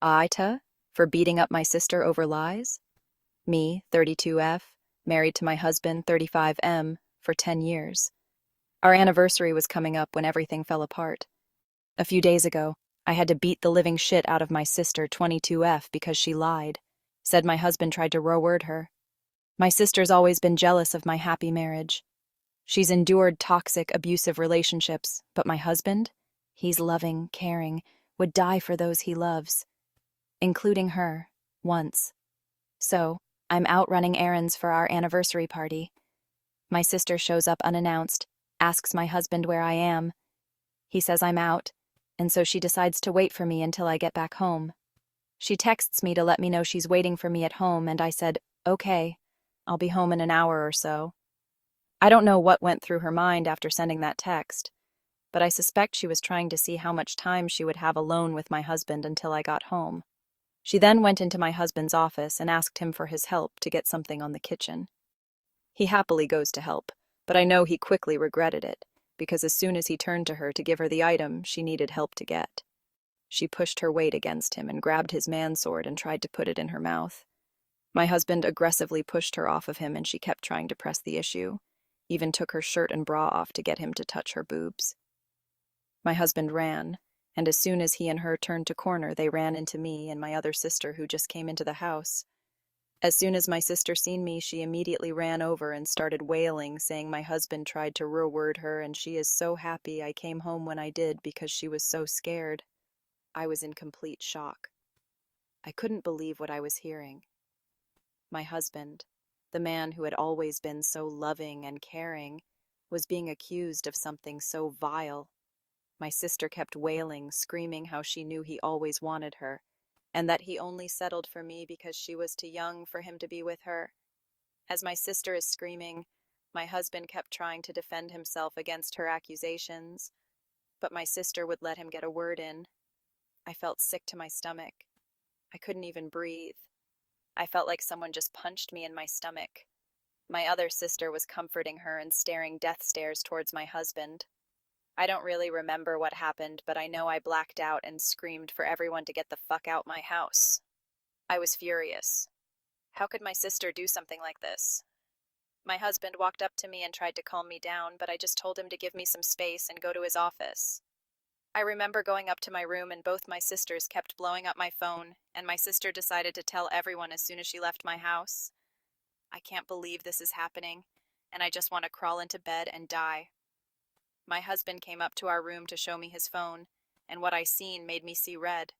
AITA for beating up my sister over lies. Me, 32F, married to my husband, 35M, for 10 years. Our anniversary was coming up when everything fell apart. A few days ago, I had to beat the living shit out of my sister, 22F, because she lied, said my husband tried to reward her. My sister's always been jealous of my happy marriage. She's endured toxic, abusive relationships, but my husband? He's loving, caring, would die for those he loves, including her, once. So, I'm out running errands for our anniversary party. My sister shows up unannounced, asks my husband where I am. He says I'm out, and so she decides to wait for me until I get back home. She texts me to let me know she's waiting for me at home, and I said, okay, I'll be home in an hour or so. I don't know what went through her mind after sending that text, but I suspect she was trying to see how much time she would have alone with my husband until I got home. She then went into my husband's office and asked him for his help to get something on the kitchen. He happily goes to help, but I know he quickly regretted it, because as soon as he turned to her to give her the item she needed help to get, she pushed her weight against him and grabbed his man-sword and tried to put it in her mouth. My husband aggressively pushed her off of him, and she kept trying to press the issue, even took her shirt and bra off to get him to touch her boobs. My husband ran, and as soon as he and her turned to corner, they ran into me and my other sister, who just came into the house. As soon as my sister seen me, she immediately ran over and started wailing, saying my husband tried to reward her, and she is so happy I came home when I did because she was so scared. I was in complete shock. I couldn't believe what I was hearing. My husband, the man who had always been so loving and caring, was being accused of something so vile. My sister kept wailing, screaming how she knew he always wanted her, and that he only settled for me because she was too young for him to be with her. As my sister is screaming, my husband kept trying to defend himself against her accusations, but my sister would let him get a word in. I felt sick to my stomach. I couldn't even breathe. I felt like someone just punched me in my stomach. My other sister was comforting her and staring death stares towards my husband. I don't really remember what happened, but I know I blacked out and screamed for everyone to get the fuck out my house. I was furious. How could my sister do something like this? My husband walked up to me and tried to calm me down, but I just told him to give me some space and go to his office. I remember going up to my room and both my sisters kept blowing up my phone, and my sister decided to tell everyone as soon as she left my house. I can't believe this is happening, and I just want to crawl into bed and die. My husband came up to our room to show me his phone, and what I seen made me see red.